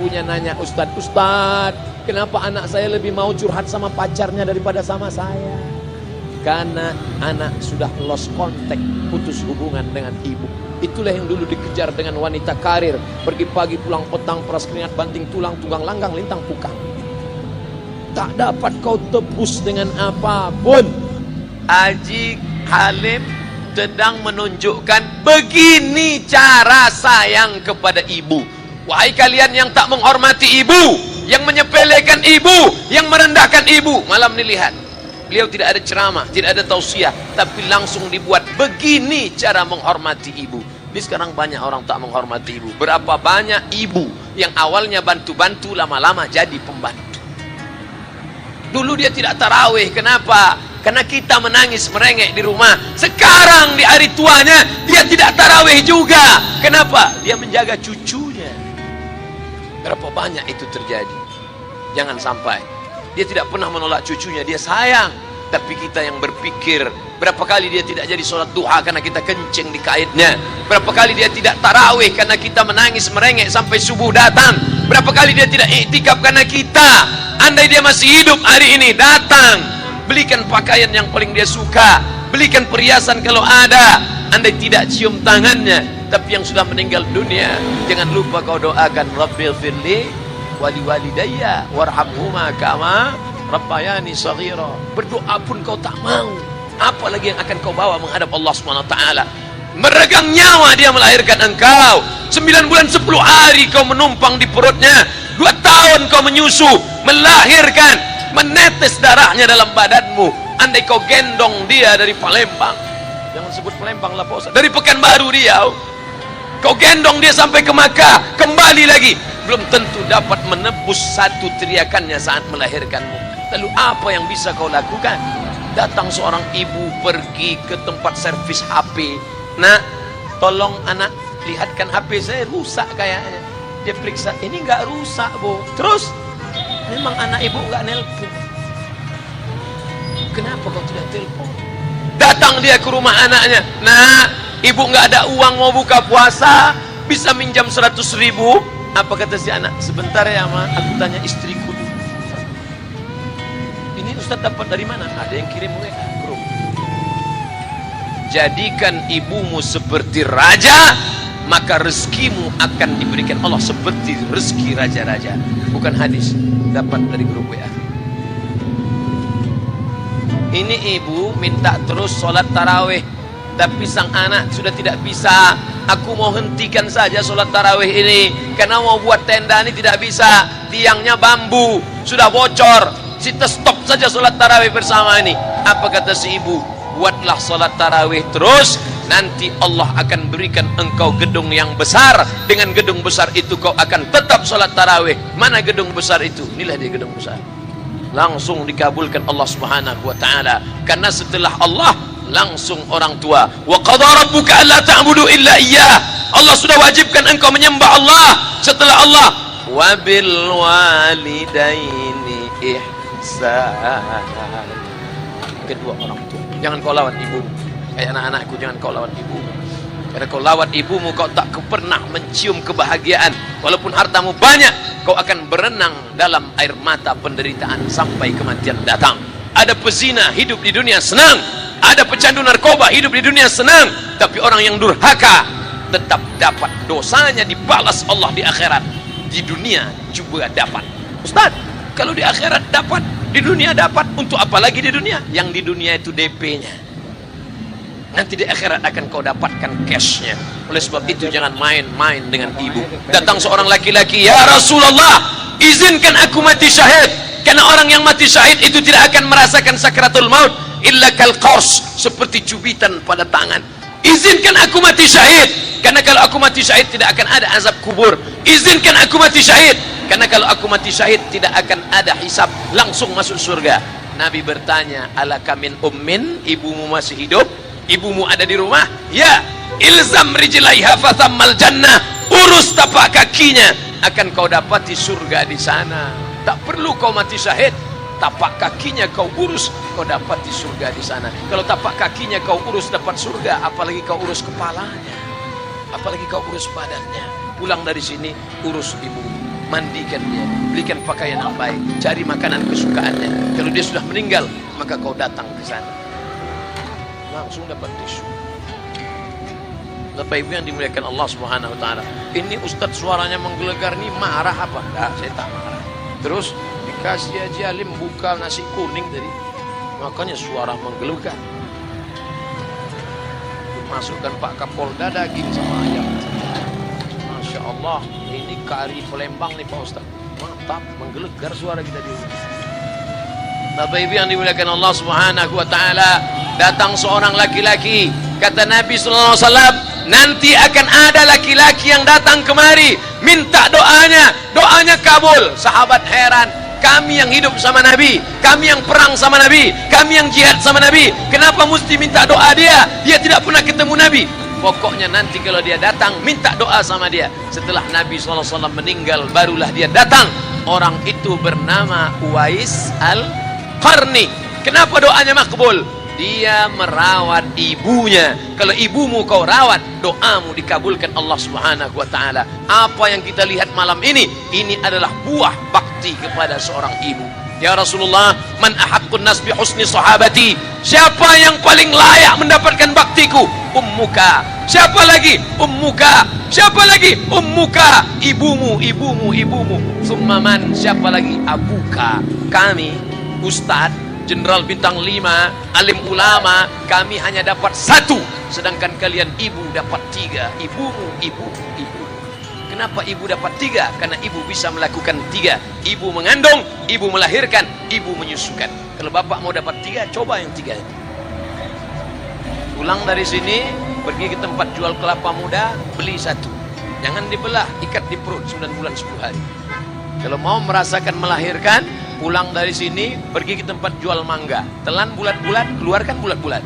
ibunya nanya, Ustadz, kenapa anak saya lebih mau curhat sama pacarnya daripada sama saya? Karena anak sudah lost contact, putus hubungan dengan ibu. Itulah yang dulu dikejar dengan wanita karir. Pergi pagi pulang petang, peras keringat, banting tulang, tunggang langgang, lintang pukang. Tak dapat kau tebus dengan apapun. Haji Halim sedang menunjukkan begini cara sayang kepada ibu. Wahai kalian yang tak menghormati ibu, yang menyepelekan ibu, yang merendahkan ibu. Malam ini lihat, beliau tidak ada ceramah, tidak ada tausiah, tapi langsung dibuat begini cara menghormati ibu. Ini sekarang banyak orang tak menghormati ibu. Berapa banyak ibu yang awalnya bantu-bantu, lama-lama jadi pembantu. Dulu dia tidak tarawih, kenapa? Karena kita menangis merengek di rumah. Sekarang di hari tuanya dia tidak tarawih juga. Kenapa? Dia menjaga cucunya. Berapa banyak itu terjadi? Jangan sampai. Dia tidak pernah menolak cucunya, dia sayang. Tapi kita yang berpikir, berapa kali dia tidak jadi sholat duha karena kita kencing di kaitnya. Berapa kali dia tidak tarawih karena kita menangis merengek sampai subuh datang. Berapa kali dia tidak iktikaf karena kita, andai dia masih hidup hari ini, datang, belikan pakaian yang paling dia suka, belikan perhiasan kalau ada. Andai tidak cium tangannya. Tapi yang sudah meninggal dunia, jangan lupa kau doakan, Rabbil firli wali walidayya warhamhuma kama rabbayani shaghira. Berdoa pun kau tak mau, apalagi yang akan kau bawa menghadap Allah SWT. Meregang nyawa dia melahirkan engkau. 9 bulan 10 hari kau menumpang di perutnya. 2 tahun kau menyusu, melahirkan, menetes darahnya dalam badanmu. Andai kau gendong dia dari Palembang, jangan sebut Palembang lah Pak Ustaz, dari Pekanbaru Riau, kau gendong dia sampai ke Makkah, kembali lagi, belum tentu dapat menebus satu teriakannya saat melahirkanmu. Lalu apa yang bisa kau lakukan? Datang seorang ibu pergi ke tempat servis HP. Nak, tolong anak lihatkan HP saya rusak kayaknya. Dia periksa, ini nggak rusak bu. Terus, memang anak ibu nggak nelpon. Kenapa kau tidak telepon? Datang dia ke rumah anaknya. Nah, ibu nggak ada uang mau buka puasa, bisa minjam 100.000. Apa kata si anak? Sebentar ya ma, aku tanya istriku. Ini Ustaz dapat dari mana? Ada yang kirim WA grup. Jadikan ibumu seperti raja, maka rezekimu akan diberikan Allah seperti rezeki raja-raja. Bukan hadis, dapat dari grup WA. Ini ibu minta terus sholat tarawih, tapi sang anak sudah tidak bisa. Aku mau hentikan saja sholat tarawih ini, karena mau buat tenda ini tidak bisa. Tiangnya bambu, sudah bocor. Kita stop saja sholat tarawih bersama ini. Apa kata si ibu? Buatlah sholat tarawih terus, nanti Allah akan berikan engkau gedung yang besar. Dengan gedung besar itu kau akan tetap sholat tarawih. Mana gedung besar itu? Inilah dia gedung besar. Langsung dikabulkan Allah Subhanahu wa taala. Karena setelah Allah langsung orang tua. Wa qadara rabbuka alla ta'budu illa iyyah. Allah sudah wajibkan engkau menyembah Allah. Setelah Allah, wa bil walidaini ihsan. Kedua orang tua. Jangan kau lawan ibumu. Kayak anak-anakku, jangan kau lawan ibumu. Karena kau lawan ibumu, kau tak pernah mencium kebahagiaan. Walaupun hartamu banyak, kau akan berenang dalam air mata penderitaan sampai kematian datang. Ada pezina hidup di dunia senang, ada pecandu narkoba hidup di dunia senang, tapi orang yang durhaka tetap dapat dosanya dibalas Allah di akhirat. Di dunia juga dapat. Ustaz, kalau di akhirat dapat, di dunia dapat, untuk apa lagi di dunia? Yang di dunia itu DP-nya. Nanti di akhirat akan kau dapatkan cashnya. Oleh sebab itu jangan main-main dengan ibu. Datang seorang laki-laki, ya Rasulullah, izinkan aku mati syahid. Karena orang yang mati syahid itu tidak akan merasakan sakratul maut illa kal qars, seperti cubitan pada tangan. Izinkan aku mati syahid, karena kalau aku mati syahid tidak akan ada azab kubur. Izinkan aku mati syahid, karena kalau aku mati syahid tidak akan ada hisab, langsung masuk surga. Nabi bertanya, alaka min ummin, ibumu masih hidup? Ibumu ada di rumah? Ya. Ilzam rijlaiha fathammal jannah, urus tapak kakinya, akan kau dapati surga di sana. Tak perlu kau mati syahid, tapak kakinya kau urus, kau dapati surga di sana. Kalau tapak kakinya kau urus dapat surga, apalagi kau urus kepalanya, apalagi kau urus badannya. Pulang dari sini urus ibu. mandikan dia, belikan pakaian yang baik, cari makanan kesukaannya. Kalau dia sudah meninggal, maka kau datang ke sana, langsung dapat tisu. Bapak Ibu yang dimuliakan Allah Subhanahu wa taala. Ini Ustadz suaranya menggelegar nih, marah apa? Enggak, saya tak marah. Terus dikasih Haji Alim buka nasi kuning tadi, makanya suara menggelegar. Masukkan Pak Kapolda daging sama ayam. Masya Allah, ini kari Palembang nih Pak Ustadz. Mantap, menggelegar suara kita di rumah. Bapak Ibu yang dimuliakan Allah Subhanahu wa taala, datang seorang laki-laki, kata Nabi sallallahu alaihi wasallam, nanti akan ada laki-laki yang datang kemari minta doanya kabul. Sahabat heran, kami yang hidup sama Nabi, kami yang perang sama Nabi, kami yang jihad sama Nabi, kenapa mesti minta doa dia? Dia tidak pernah ketemu Nabi. Pokoknya nanti kalau dia datang, minta doa sama dia. Setelah Nabi SAW meninggal, barulah dia datang. Orang itu bernama Uwais Al-Qarni. Kenapa doanya makbul? Dia merawat ibunya. Kalau ibumu kau rawat, doamu dikabulkan Allah Subhanahu wa taala. Apa yang kita lihat malam ini adalah buah bakti kepada seorang ibu. Ya Rasulullah, man ahaqqun nas bi husni sahabati? Siapa yang paling layak mendapatkan baktiku? Ummuka. Siapa lagi? Ummuka. Siapa lagi? Ummuka. Ibumu. Summa man? Siapa lagi? Abuka. Kami, Ustadz Jenderal Bintang 5, alim ulama, kami hanya dapat 1, sedangkan kalian ibu dapat 3. Ibumu. Kenapa ibu dapat 3? Karena ibu bisa melakukan 3. Ibu mengandung, ibu melahirkan, ibu menyusukan. Kalau bapak mau dapat 3, coba yang 3. Pulang dari sini, pergi ke tempat jual kelapa muda, beli 1. Jangan dibelah, ikat di perut 9 bulan 10 hari. Kalau mau merasakan melahirkan, pulang dari sini, pergi ke tempat jual mangga, telan bulat-bulat, keluarkan bulat-bulat.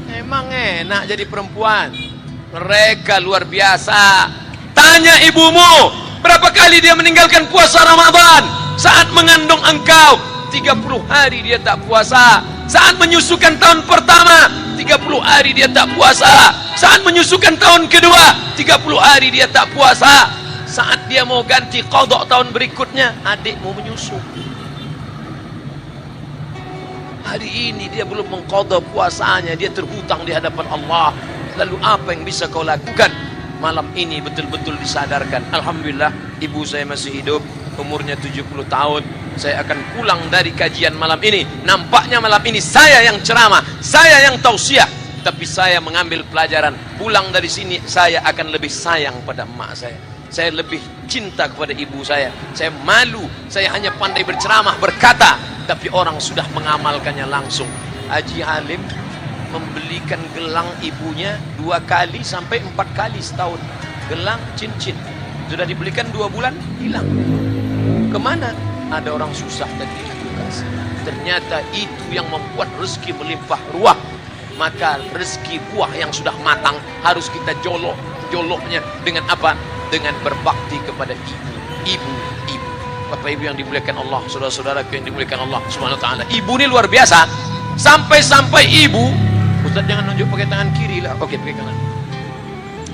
Emang enak jadi perempuan. Mereka luar biasa. Tanya ibumu, berapa kali dia meninggalkan puasa Ramadan? Saat mengandung engkau, 30 hari dia tak puasa. Saat menyusukan tahun pertama, 30 hari dia tak puasa. Saat menyusukan tahun kedua, 30 hari dia tak puasa. Saat dia mau ganti qadha tahun berikutnya, adik mau menyusu. Hari ini dia belum mengqadha puasanya, dia terhutang di hadapan Allah. Lalu apa yang bisa kau lakukan? Malam ini betul-betul disadarkan. Alhamdulillah, ibu saya masih hidup, umurnya 70 tahun. Saya akan pulang dari kajian malam ini. Nampaknya malam ini saya yang ceramah, saya yang tausiah, tapi saya mengambil pelajaran. Pulang dari sini saya akan lebih sayang pada emak saya. Saya lebih cinta kepada ibu saya. Saya malu, saya hanya pandai berceramah, berkata, tapi orang sudah mengamalkannya langsung. Haji Halim membelikan gelang ibunya 2 kali sampai 4 kali setahun. Gelang cincin sudah dibelikan 2 bulan, hilang. Kemana? Ada orang susah dan dikasih. Ternyata itu yang membuat rezeki melimpah ruah. Maka rezeki buah yang sudah matang harus kita joloknya dengan apa? Dengan berbakti kepada ibu. Bapak Ibu yang dimuliakan Allah, saudara-saudaraku yang dimuliakan Allah Subhanahu wa taala. Ibu ini luar biasa. Sampai ibu, Ustaz jangan nunjuk pakai tangan kiri lah. Oke, pakai kanan.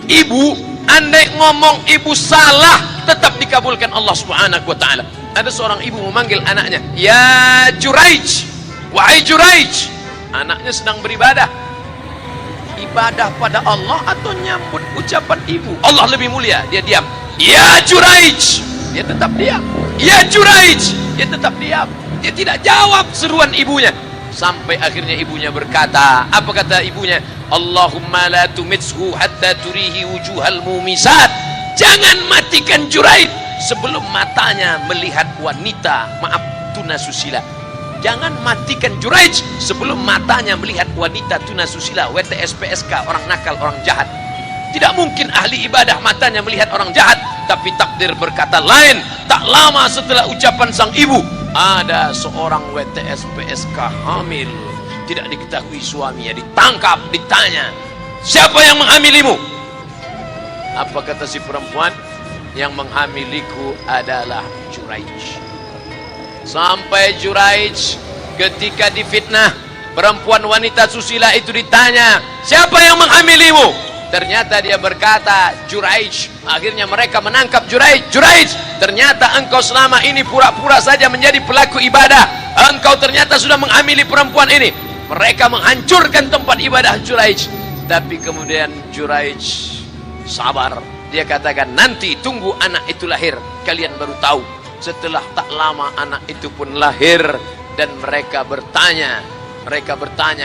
Ibu, andai ngomong ibu salah, tetap dikabulkan Allah Subhanahu wa taala. Ada seorang ibu memanggil anaknya, "Ya Juraij, wahai Juraij." Anaknya sedang beribadah. Ibadah pada Allah atau nyambut ucapan ibu? Allah lebih mulia, dia diam. "Ya Juraij," dia tetap diam. "Ya Juraij," dia tetap diam. Dia tidak jawab seruan ibunya. Sampai akhirnya ibunya berkata, apa kata ibunya? "Allahumma la tumitshu hatta turihi wujuhal mumisat." Jangan matikan Juraij sebelum matanya melihat wanita, maaf, tunasusila. Jangan matikan Juraij sebelum matanya melihat wanita tunasusila, WTS PSK, orang nakal, orang jahat. Tidak mungkin ahli ibadah matanya melihat orang jahat, tapi takdir berkata lain. Tak lama setelah ucapan sang ibu, ada seorang WTS PSK hamil, tidak diketahui suaminya, ditangkap, ditanya, "Siapa yang menghamilimu?" Apa kata si perempuan? "Yang menghamiliku adalah Juraij." Sampai Juraij ketika difitnah, perempuan wanita susila itu ditanya, "Siapa yang menghamilimu?" Ternyata dia berkata, Juraij. Akhirnya mereka menangkap Juraij. Juraij, ternyata engkau selama ini pura-pura saja menjadi pelaku ibadah. Engkau ternyata sudah menghamili perempuan ini. Mereka menghancurkan tempat ibadah Juraij. Tapi kemudian Juraij sabar. Dia katakan, nanti tunggu anak itu lahir, kalian baru tahu. Setelah tak lama anak itu pun lahir. Dan mereka bertanya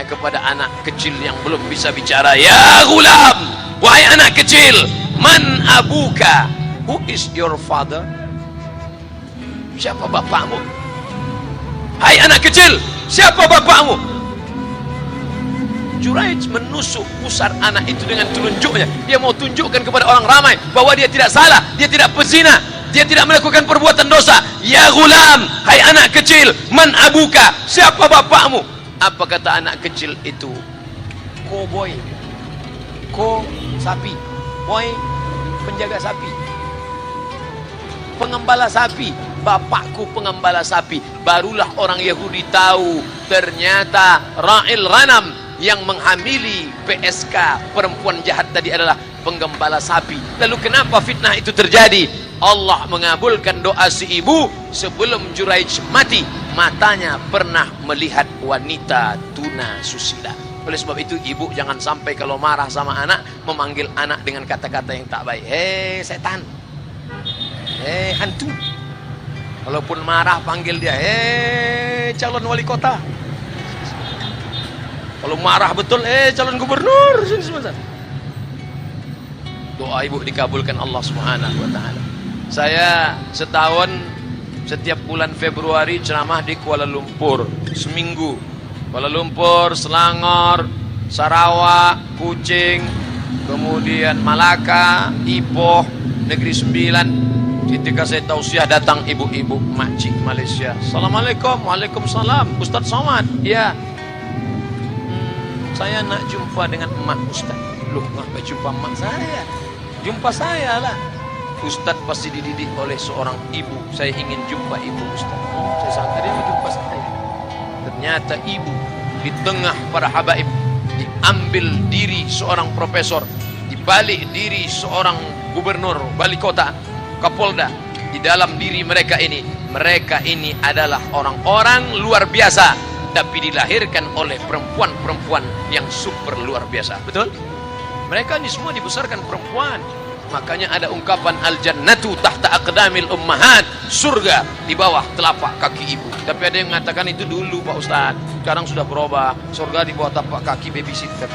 kepada anak kecil yang belum bisa bicara, ya gulam, wahai anak kecil, man abuka, who is your father? Siapa bapakmu? Hai anak kecil, siapa bapakmu? Juraij menusuk pusar anak itu dengan telunjuknya. Dia mau tunjukkan kepada orang ramai bahwa dia tidak salah, dia tidak pezina, dia tidak melakukan perbuatan dosa. Ya gulam, hai anak kecil, man abuka, siapa bapakmu? Apa kata anak kecil itu? Cowboy, sapi, boy, penjaga sapi, pengembala sapi. Bapakku pengembala sapi. Barulah orang Yahudi tahu ternyata ra'il ghanam yang menghamili PSK perempuan jahat tadi adalah penggembala sapi. Lalu kenapa fitnah itu terjadi? Allah mengabulkan doa si ibu sebelum Juraij mati. Matanya pernah melihat wanita tuna susila. Oleh sebab itu ibu jangan sampai kalau marah sama anak memanggil anak dengan kata-kata yang tak baik. Hei setan, hei hantu. Walaupun marah panggil dia, hei calon wali kota. Kalau marah betul, calon gubernur. Sini sebentar. Doa ibu dikabulkan Allah Subhanahu wa taala. Saya setahun setiap bulan Februari ceramah di Kuala Lumpur seminggu. Kuala Lumpur, Selangor, Sarawak, Kuching, kemudian Malaka, Ipoh, Negeri Sembilan. Ketika saya tausiah datang ibu-ibu makcik Malaysia. Assalamualaikum. Waalaikumsalam. Ustaz Somad. Ya. Saya nak jumpa dengan emak Ustaz. Loh, ngapa jumpa emak saya? Jumpa saya lah. Ustaz pasti dididik oleh seorang ibu. Saya ingin jumpa ibu Ustaz. Saya sangka dia mau jumpa saya. Ternyata ibu di tengah para habaib, diambil diri seorang profesor, dibalik diri seorang gubernur, wali kota, Kapolda. Di dalam diri mereka ini adalah orang-orang luar biasa, tapi dilahirkan oleh perempuan-perempuan yang super luar biasa. Betul? Mereka ini semua dibesarkan perempuan. Makanya ada ungkapan al-jannatu tahta aqdamil ummahat, surga di bawah telapak kaki ibu. Tapi ada yang mengatakan itu dulu Pak Ustaz, sekarang sudah berubah, surga di bawah telapak kaki babysitter.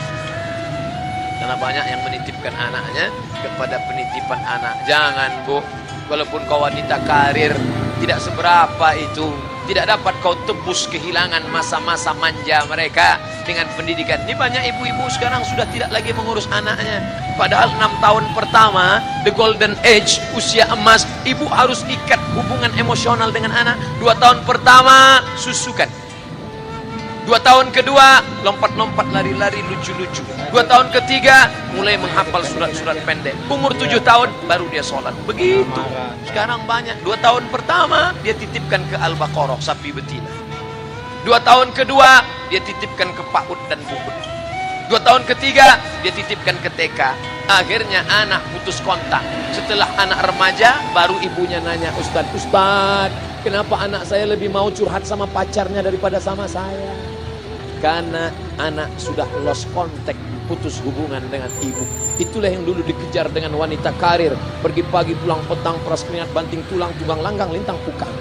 Karena banyak yang menitipkan anaknya kepada penitipan anak. Jangan Bu, walaupun kau wanita karir, tidak seberapa itu. Tidak dapat kau tebus kehilangan masa-masa manja mereka dengan pendidikan. Ini banyak ibu-ibu sekarang sudah tidak lagi mengurus anaknya. Padahal 6 tahun pertama, the golden age, usia emas, ibu harus ikat hubungan emosional dengan anak. 2 tahun pertama, susukan. 2 tahun kedua, lompat-lompat, lari-lari, lucu-lucu. 2 tahun ketiga, mulai menghafal surat-surat pendek. Umur 7 tahun, baru dia sholat. Begitu. Sekarang banyak. 2 tahun pertama, dia titipkan ke Al-Baqarah, sapi betina. 2 tahun kedua, dia titipkan ke PAUD dan BUBUD. 2 tahun ketiga, dia titipkan ke TK. Akhirnya anak putus kontak. Setelah anak remaja, baru ibunya nanya, Ustaz, kenapa anak saya lebih mau curhat sama pacarnya daripada sama saya? Karena anak sudah lost contact, putus hubungan dengan ibu. Itulah yang dulu dikejar dengan wanita karir. Pergi pagi, pulang petang, peras keringat, banting tulang, tunggang langgang, lintang pukang.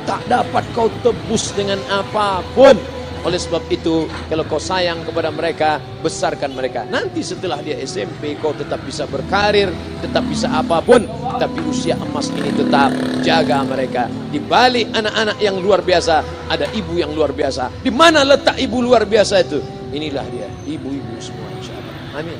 Tak dapat kau tebus dengan apapun. Oleh sebab itu, kalau kau sayang kepada mereka, besarkan mereka. Nanti setelah dia SMP, kau tetap bisa berkarir, tetap bisa apapun. Tapi usia emas ini tetap jaga mereka. Di balik anak-anak yang luar biasa, ada ibu yang luar biasa. Di mana letak ibu luar biasa itu? Inilah dia, ibu-ibu semua insya Allah. Amin.